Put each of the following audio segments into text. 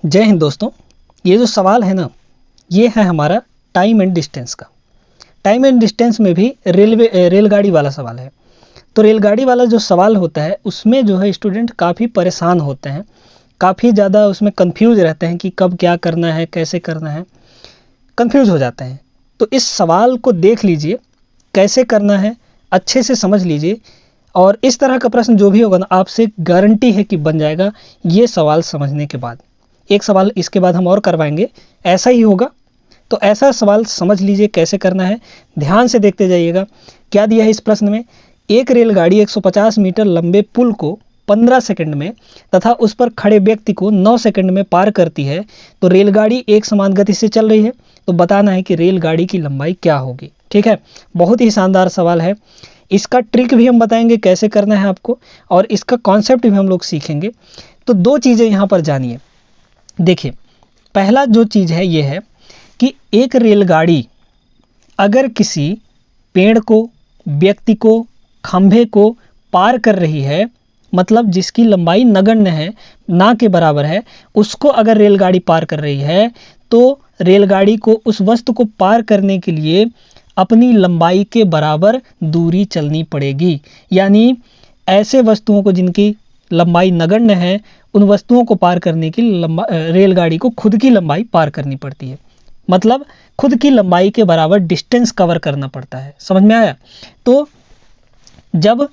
जय हिंद दोस्तों। ये जो सवाल है ना, ये है हमारा टाइम एंड डिस्टेंस का। टाइम एंड डिस्टेंस में भी रेलगाड़ी वाला सवाल है। तो रेलगाड़ी वाला जो सवाल होता है उसमें जो है स्टूडेंट काफ़ी परेशान होते हैं, काफ़ी ज़्यादा उसमें कंफ्यूज रहते हैं कि कब क्या करना है, कैसे करना है, कंफ्यूज हो जाते हैं। तो इस सवाल को देख लीजिए, कैसे करना है अच्छे से समझ लीजिए, और इस तरह का प्रश्न जो भी होगा ना, आपसे गारंटी है कि बन जाएगा ये सवाल समझने के बाद। एक सवाल इसके बाद हम और करवाएंगे, ऐसा ही होगा। तो ऐसा सवाल समझ लीजिए कैसे करना है, ध्यान से देखते जाइएगा। क्या दिया है इस प्रश्न में? एक रेलगाड़ी 150 मीटर लंबे पुल को 15 सेकंड में तथा उस पर खड़े व्यक्ति को 9 सेकंड में पार करती है। तो रेलगाड़ी एक समान गति से चल रही है, तो बताना है कि रेलगाड़ी की लंबाई क्या होगी। ठीक है, बहुत ही शानदार सवाल है। इसका ट्रिक भी हम बताएंगे कैसे करना है आपको, और इसका कॉन्सेप्ट भी हम लोग सीखेंगे। तो दो चीज़ें यहाँ पर जानिए। देखिए, पहला जो चीज़ है ये है कि एक रेलगाड़ी अगर किसी पेड़ को, व्यक्ति को, खंभे को पार कर रही है, मतलब जिसकी लंबाई नगण्य है, ना के बराबर है, उसको अगर रेलगाड़ी पार कर रही है, तो रेलगाड़ी को उस वस्तु को पार करने के लिए अपनी लंबाई के बराबर दूरी चलनी पड़ेगी। यानी ऐसे वस्तुओं को जिनकी लंबाई नगण्य है, उन वस्तुओं को पार करने की रेलगाड़ी को खुद की लंबाई पार करनी पड़ती है। मतलब खुद की लंबाई के बराबर डिस्टेंस कवर करना पड़ता है। समझ में आया? तो जब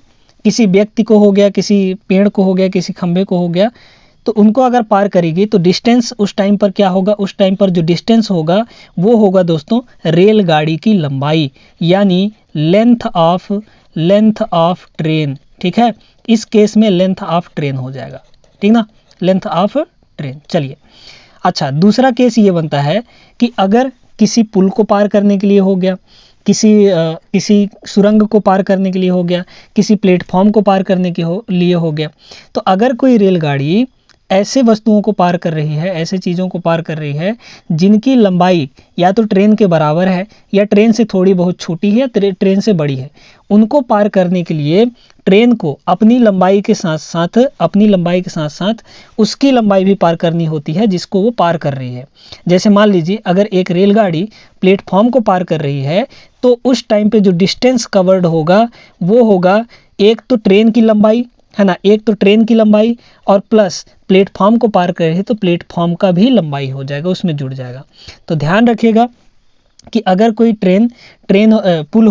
किसी व्यक्ति को हो गया, किसी पेड़ को हो गया, किसी खंभे को हो गया, तो उनको अगर पार करेगी तो डिस्टेंस उस टाइम पर क्या होगा? उस टाइम पर जो डिस्टेंस होगा वो होगा दोस्तों रेलगाड़ी की लंबाई, यानी लेंथ ऑफ ट्रेन। ठीक है, इस केस में लेंथ ऑफ ट्रेन हो जाएगा। ठीक ना, लेंथ ऑफ ट्रेन। चलिए, अच्छा, दूसरा केस ये बनता है कि अगर किसी पुल को पार करने के लिए हो गया, किसी सुरंग को पार करने के लिए हो गया, किसी प्लेटफॉर्म को पार करने के लिए हो गया, तो अगर कोई रेलगाड़ी ऐसे वस्तुओं को पार कर रही है, ऐसे चीज़ों को पार कर रही है जिनकी लंबाई या तो ट्रेन के बराबर है, या ट्रेन से थोड़ी बहुत छोटी है, या ट्रेन से बड़ी है, उनको पार करने के लिए ट्रेन को अपनी लंबाई के साथ साथ उसकी लंबाई भी पार करनी होती है जिसको वो पार कर रही है। जैसे मान लीजिए, अगर एक रेलगाड़ी प्लेटफॉर्म को पार कर रही है, तो उस टाइम पे जो डिस्टेंस कवर्ड होगा वो होगा एक तो ट्रेन की लंबाई, है ना, एक तो ट्रेन की लंबाई, और प्लस प्लेटफॉर्म को पार कर रही है तो प्लेटफॉर्म का भी लंबाई हो जाएगा, उसमें जुड़ जाएगा। तो ध्यान रखिएगा कि अगर कोई पुल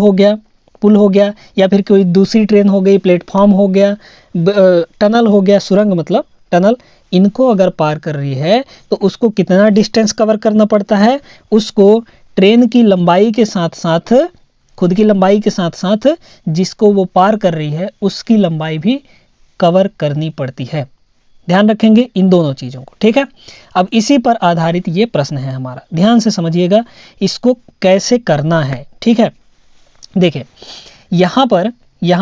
हो गया, या फिर कोई दूसरी ट्रेन हो गई, प्लेटफॉर्म हो गया, टनल हो गया, सुरंग मतलब टनल, इनको अगर पार कर रही है तो उसको कितना डिस्टेंस कवर करना पड़ता है? उसको ट्रेन की लंबाई के साथ साथ, खुद की लंबाई के साथ साथ जिसको वो पार कर रही है उसकी लंबाई भी कवर करनी पड़ती है। ध्यान रखेंगे इन दोनों चीज़ों को। ठीक है, अब इसी पर आधारित ये प्रश्न है हमारा, ध्यान से समझिएगा इसको कैसे करना है। ठीक है, देखिए, यहाँ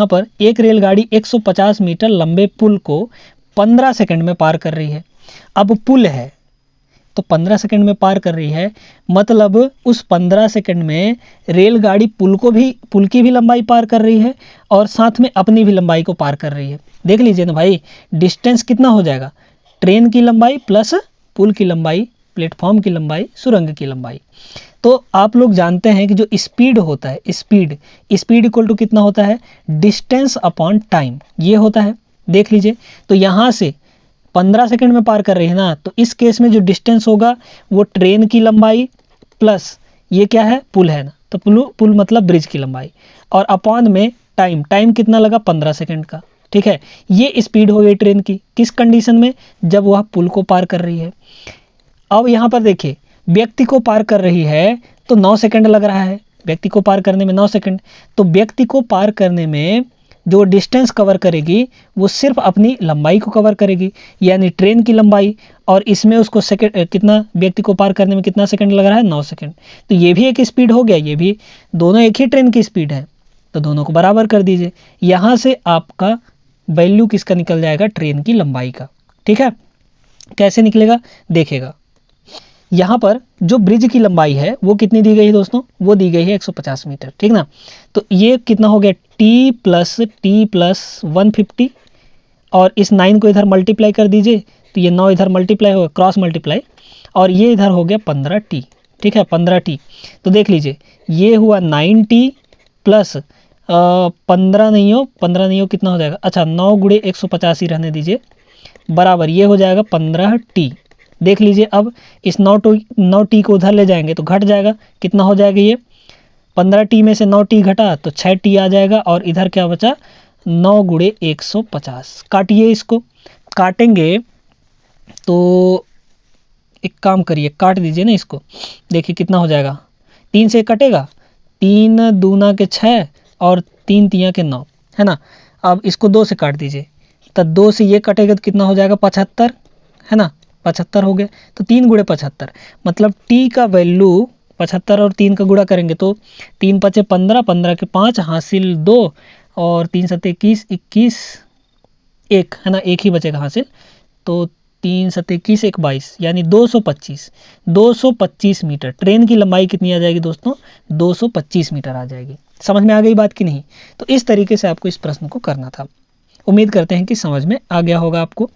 पर एक रेलगाड़ी 150 मीटर लंबे पुल को 15 सेकंड में पार कर रही है। अब पुल है तो 15 सेकंड में पार कर रही है, मतलब उस 15 सेकंड में रेलगाड़ी पुल की भी लंबाई पार कर रही है और साथ में अपनी भी लंबाई को पार कर रही है। देख लीजिए ना भाई, डिस्टेंस कितना हो जाएगा? ट्रेन की लंबाई प्लस पुल की लंबाई, प्लेटफॉर्म की लंबाई, सुरंग की लंबाई। तो आप लोग जानते हैं कि जो स्पीड होता है, स्पीड इक्वल टू कितना होता है? डिस्टेंस अपॉन टाइम, ये होता है। देख लीजिए, तो यहाँ से 15 सेकंड में पार कर रही है ना, तो इस केस में जो डिस्टेंस होगा वो ट्रेन की लंबाई प्लस ये क्या है? पुल है ना, तो पुल मतलब ब्रिज की लंबाई, और अपॉन में टाइम कितना लगा? 15 सेकंड का। ठीक है, ये स्पीड हो गई ट्रेन की। किस कंडीशन में? जब वह पुल को पार कर रही है। अब यहाँ पर देखिए, व्यक्ति को पार कर रही है तो 9 सेकंड लग रहा है, व्यक्ति को पार करने में 9 सेकंड। तो व्यक्ति को पार करने में जो डिस्टेंस कवर करेगी वो सिर्फ अपनी लंबाई को कवर करेगी, यानी ट्रेन की लंबाई, और इसमें उसको कितना, व्यक्ति को पार करने में कितना सेकंड लग रहा है? 9 सेकंड। तो ये भी एक स्पीड हो गया, ये भी, दोनों एक ही ट्रेन की स्पीड है, तो दोनों को बराबर कर दीजिए। यहाँ से आपका वैल्यू किसका निकल जाएगा? ट्रेन की लंबाई का। ठीक है, कैसे निकलेगा देखिएगा। यहाँ पर जो ब्रिज की लंबाई है वो कितनी दी गई है दोस्तों? वो दी गई है 150 मीटर। ठीक ना, तो ये कितना हो गया? t प्लस 150, और इस 9 को इधर मल्टीप्लाई कर दीजिए तो ये 9 इधर मल्टीप्लाई होगा, क्रॉस मल्टीप्लाई, और ये इधर हो गया 15t। ठीक है, 15t। तो देख लीजिए ये हुआ 9t प्लस 15 नहीं हो कितना हो जाएगा, अच्छा 9 गुणे 150 ही रहने दीजिए, बराबर ये हो जाएगा 15t। देख लीजिए अब इस 9t को उधर ले जाएंगे तो घट जाएगा, कितना हो जाएगा ये 15t में से 9t घटा तो 6t आ जाएगा, और इधर क्या बचा 9 गुणे 150। काटिए, इसको काटेंगे तो एक काम करिए, काट दीजिए ना इसको, देखिए कितना हो जाएगा, 3 से कटेगा, 3 दूना के 6 और 3 तिया के 9, है ना। अब इसको 2 से काट दीजिए, तो 2 से ये कटेगा तो कितना हो जाएगा 75, है ना, 75 हो गया। तो 3 गुणे 75 मतलब t का वैल्यू 75 और 3 का गुणा करेंगे तो 3 पचे 15, 15 के 5 हासिल 2 और 3 सत्ते 21, 21 1, है ना, एक ही बचेगा हासिल, तो 3 सत्ते 21, 1 22 यानी 225 मीटर। ट्रेन की लंबाई कितनी आ जाएगी दोस्तों, 225 मीटर आ जाएगी। समझ में आ गई बात कि नहीं। तो इस तरीके से आपको इस प्रश्न को करना था। उम्मीद करते हैं कि समझ में आ गया होगा आपको।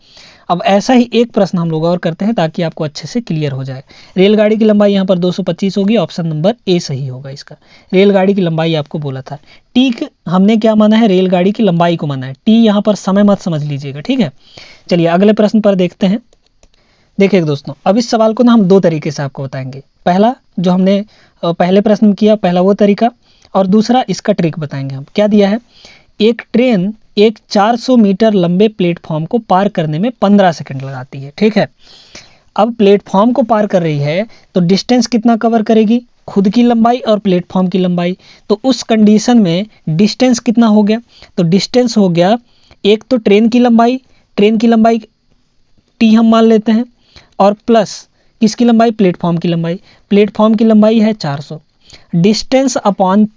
अब ऐसा ही एक प्रश्न हम लोग और करते हैं ताकि आपको अच्छे से क्लियर हो जाए। रेलगाड़ी की लंबाई यहाँ पर 225 होगी, ऑप्शन नंबर ए सही होगा इसका। रेलगाड़ी की लंबाई आपको बोला था। टी हमने क्या माना है, रेलगाड़ी की लंबाई को माना है, टी यहाँ पर समय मत समझ लीजिएगा, ठीक है। चलिए अगले प्रश्न पर देखते हैं। देखिए दोस्तों, अब इस सवाल को ना हम 2 तरीके से आपको बताएंगे। पहला जो हमने पहले प्रश्न में किया, पहला वो तरीका, और दूसरा इसका ट्रिक बताएंगे हम। क्या दिया है, एक ट्रेन एक 400 मीटर लंबे प्लेटफॉर्म को पार करने में 15 सेकंड लगाती है, ठीक है। अब प्लेटफॉर्म को पार कर रही है तो डिस्टेंस कितना कवर करेगी, खुद की लंबाई और प्लेटफॉर्म की लंबाई। तो उस कंडीशन में डिस्टेंस कितना हो गया, तो डिस्टेंस हो गया एक तो ट्रेन की लंबाई टी हम मान लेते हैं, और प्लस किसकी लंबाई, प्लेटफॉर्म की लंबाई है 400, डिस्टेंस अपॉन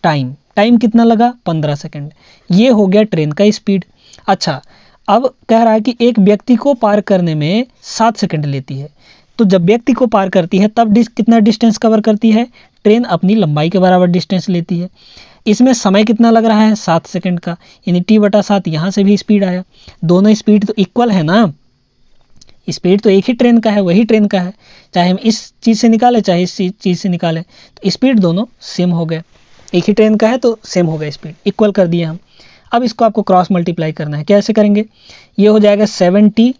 टाइम कितना लगा 15 सेकंड। ये हो गया ट्रेन का स्पीड। अच्छा, अब कह रहा है कि एक व्यक्ति को पार करने में 7 सेकंड लेती है। तो जब व्यक्ति को पार करती है तब कितना डिस्टेंस कवर करती है, ट्रेन अपनी लंबाई के बराबर डिस्टेंस लेती है। इसमें समय कितना लग रहा है 7 सेकंड का, यानी t/7। यहाँ से भी स्पीड आया, दोनों स्पीड तो इक्वल है ना, स्पीड तो एक ही ट्रेन का है, वही ट्रेन का है, चाहे हम इस चीज़ से निकालें चाहे इस चीज़ से निकालें, तो स्पीड दोनों सेम हो गए, एक ही ट्रेन का है तो सेम हो गया, स्पीड इक्वल कर दिए हम। अब इसको आपको क्रॉस मल्टीप्लाई करना है। कैसे करेंगे, ये हो जाएगा 7t,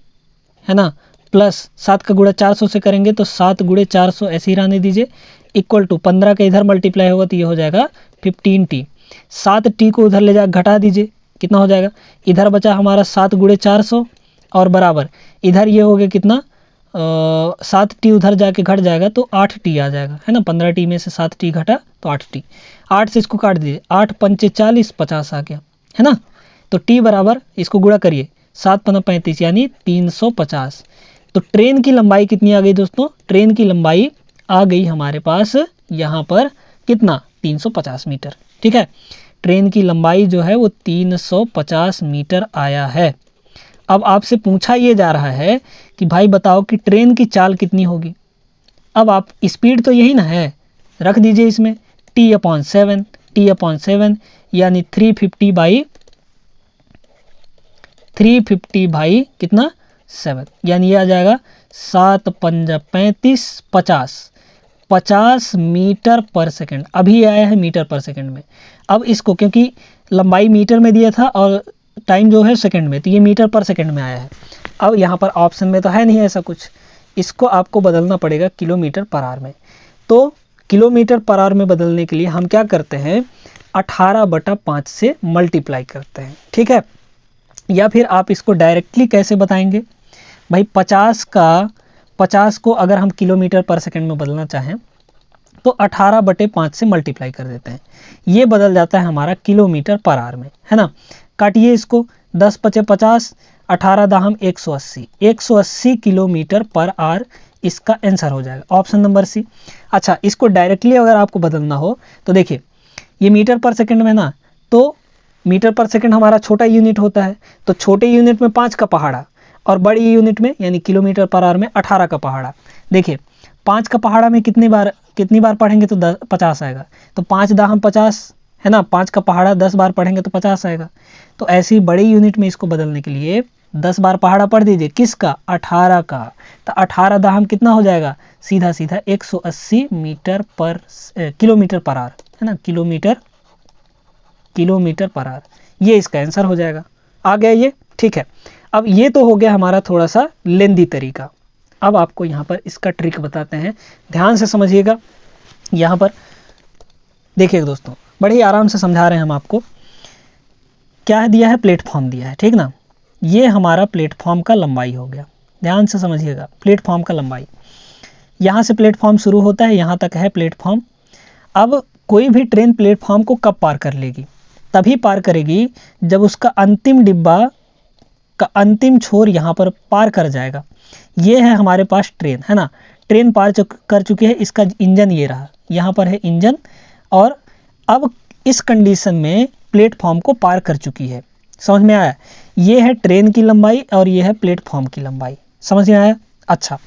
है ना, प्लस 7 का गुणा 400 से करेंगे तो 7 गुणे 400 ऐसे ही रहने दीजिए, इक्वल टू 15 का इधर मल्टीप्लाई होगा तो ये हो जाएगा 15t। 7t को उधर ले जा घटा दीजिए, कितना हो जाएगा, इधर बचा हमारा 7 गुणे 400 और बराबर इधर ये हो गया कितना 7t उधर जाके घट जाएगा तो 8t आ जाएगा, है ना। 15t में से 7t घटा तो 8t, 8 से इसको काट दीजिए, 8 पंचे 40, 50 आ गया, है ना। तो t बराबर इसको गुणा करिए, 7 पंजा 35 यानी 350। तो ट्रेन की लंबाई कितनी आ गई दोस्तों, ट्रेन की लंबाई आ गई हमारे पास यहाँ पर कितना 350 मीटर, ठीक है। ट्रेन की लंबाई जो है वो 350 मीटर आया है। अब आपसे पूछा ये जा रहा है कि भाई बताओ कि ट्रेन की चाल कितनी होगी। अब आप स्पीड तो यही ना है, रख दीजिए इसमें t/7 यानी 350 बाई कितना 7, यानी ये आ जाएगा 7 पंजा 35, 50 मीटर पर सेकंड। अभी आया है मीटर पर सेकंड में। अब इसको क्योंकि लंबाई मीटर में दिया था और टाइम जो है सेकंड में, तो ये मीटर पर सेकंड में आया है। अब यहाँ पर ऑप्शन में तो है नहीं ऐसा कुछ, इसको आपको बदलना पड़ेगा किलोमीटर पर आवर में। तो किलोमीटर पर आवर में बदलने के लिए हम क्या करते हैं, 18/5 से मल्टीप्लाई करते हैं, ठीक है। या फिर आप इसको डायरेक्टली कैसे बताएंगे भाई, 50 को अगर हम किलोमीटर पर सेकंड में बदलना चाहें तो 18/5 से मल्टीप्लाई कर देते हैं, ये बदल जाता है हमारा किलोमीटर पर आवर में, है ना। काटिए इसको, 10 पचे 50, 18 दाहम 180 किलोमीटर पर आवर इसका आंसर हो जाएगा, ऑप्शन नंबर सी। अच्छा, इसको डायरेक्टली अगर आपको बदलना हो तो देखिए ये मीटर पर सेकंड में ना, तो मीटर पर सेकंड हमारा छोटा यूनिट होता है, तो छोटे यूनिट में 5 का पहाड़ा और बड़ी यूनिट में यानी किलोमीटर पर आवर में 18 का पहाड़ा। देखिए 5 का पहाड़ा में कितनी बार पढ़ेंगे तो 50 आएगा, तो 5 दाहम 50, है ना। 5 का पहाड़ा 10 बार पढ़ेंगे तो 50 आएगा। तो ऐसी बड़ी यूनिट में इसको बदलने के लिए 10 बार पहाड़ा पढ़ दीजिए, किसका? 18 का। तो 18 दाहम कितना हो जाएगा? सीधा सीधा 180 किलोमीटर पर आवर, है ना, किलोमीटर पर आवर, ये इसका आंसर हो जाएगा। आ गया ये, ठीक है। अब ये तो हो गया हमारा थोड़ा सा लेंदी तरीका। अब आपको यहाँ पर इसका ट्रिक बताते हैं, ध्यान से समझिएगा। यहाँ पर देखिए दोस्तों, बड़े ही आराम से समझा रहे हैं हम आपको। क्या दिया है? प्लेटफॉर्म दिया है, ठीक ना। ये हमारा प्लेटफॉर्म का लंबाई हो गया, ध्यान से समझिएगा, प्लेटफॉर्म का लंबाई। यहाँ से प्लेटफॉर्म शुरू होता है, यहाँ तक है प्लेटफॉर्म। अब कोई भी ट्रेन प्लेटफॉर्म को कब पार कर लेगी? तभी पार करेगी जब उसका अंतिम डिब्बा का अंतिम छोर यहाँ पर पार कर जाएगा। ये है हमारे पास ट्रेन, है ना, ट्रेन पार कर चुकी है, इसका इंजन ये रहा, यहाँ पर है इंजन, और अब इस कंडीशन में प्लेटफॉर्म को पार कर चुकी है। समझ में आया? ये है ट्रेन की लंबाई और ये है प्लेटफॉर्म की लंबाई। समझ में आया? अच्छा,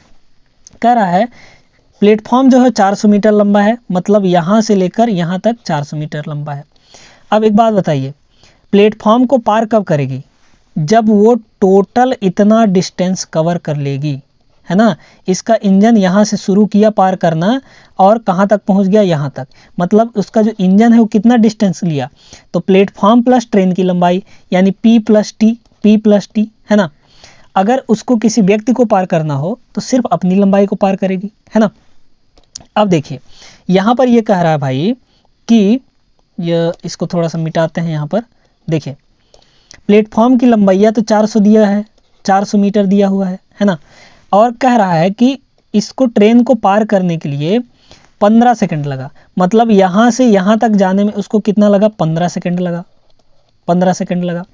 कह रहा है प्लेटफॉर्म जो है 400 मीटर लंबा है, मतलब यहाँ से लेकर यहाँ तक 400 मीटर लंबा है। अब एक बात बताइए, प्लेटफॉर्म को पार कब करेगी? जब वो टोटल इतना डिस्टेंस कवर कर लेगी, है ना। इसका इंजन यहाँ से शुरू किया पार करना और कहाँ तक पहुँच गया? यहाँ तक। मतलब उसका जो इंजन है वो कितना डिस्टेंस लिया? तो प्लेटफॉर्म प्लस ट्रेन की लंबाई यानी P प्लस टी, है ना। अगर उसको किसी व्यक्ति को पार करना हो तो सिर्फ अपनी लंबाई को पार करेगी, है ना। अब देखिए यहाँ पर ये कह रहा है भाई कि इसको थोड़ा सा मिटाते हैं। यहाँ पर देखिए प्लेटफॉर्म की लंबाई तो 400 दिया है, 400 मीटर दिया हुआ है ना। और कह रहा है कि इसको ट्रेन को पार करने के लिए 15 सेकंड लगा। मतलब यहाँ से यहाँ तक जाने में उसको कितना लगा? 15 सेकंड लगा, 15 सेकंड लगा।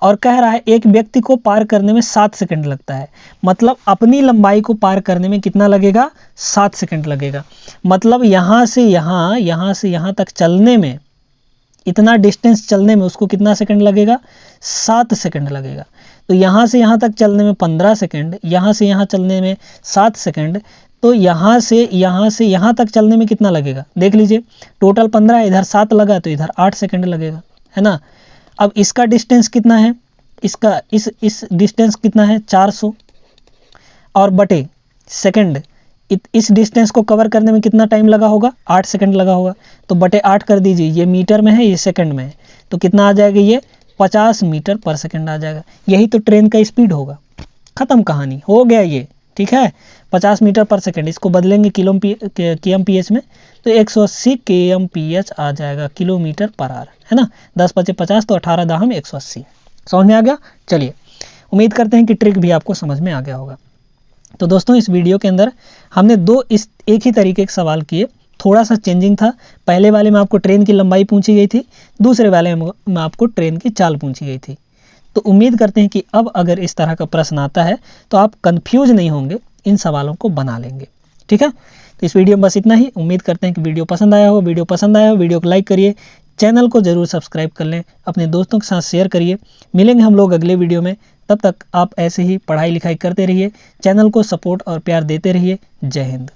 और कह रहा है एक व्यक्ति को पार करने में 7 सेकंड लगता है। मतलब अपनी लंबाई को पार करने में कितना लगेगा? 7 सेकंड लगेगा। मतलब यहाँ से यहाँ तक चलने में, इतना डिस्टेंस चलने में उसको कितना सेकंड लगेगा? 7 सेकंड लगेगा। तो यहाँ से यहाँ तक चलने में 15 सेकंड, यहाँ से यहाँ चलने में 7 सेकंड, तो यहाँ से यहाँ तक चलने में कितना लगेगा? देख लीजिए, टोटल 15, इधर 7 लगा तो इधर 8 सेकंड लगेगा, है ना। अब इसका डिस्टेंस कितना है? इसका इस डिस्टेंस कितना है? 400 और बटे सेकंड, इस डिस्टेंस को कवर करने में कितना टाइम लगा होगा? 8 सेकंड लगा होगा। तो बटे 8 कर दीजिए, ये मीटर में है, ये सेकंड में है, तो कितना आ जाएगा? ये 50 मीटर पर सेकंड आ जाएगा। यही तो ट्रेन का स्पीड होगा। खत्म कहानी, हो गया ये, ठीक है। 50 मीटर पर सेकंड, इसको बदलेंगे kmph में तो 180 kmph आ जाएगा, किलोमीटर पर आवर, है ना। 10 × 50 तो 18 दाहम 180। समझ में आ गया? चलिए, उम्मीद करते हैं कि ट्रिक भी आपको समझ में आ गया होगा। तो दोस्तों इस वीडियो के अंदर हमने एक ही तरीके के सवाल किए, थोड़ा सा चेंजिंग था। पहले वाले में आपको ट्रेन की लंबाई पूछी गई थी, दूसरे वाले में आपको ट्रेन की चाल पूछी गई थी। तो उम्मीद करते हैं कि अब अगर इस तरह का प्रश्न आता है तो आप कंफ्यूज नहीं होंगे, इन सवालों को बना लेंगे, ठीक है। तो इस वीडियो में बस इतना ही। उम्मीद करते हैं कि वीडियो पसंद आया हो। वीडियो को लाइक करिए, चैनल को जरूर सब्सक्राइब कर लें, अपने दोस्तों के साथ शेयर करिए। मिलेंगे हम लोग अगले वीडियो में, तब तक आप ऐसे ही पढ़ाई लिखाई करते रहिए, चैनल को सपोर्ट और प्यार देते रहिए। जय हिंद।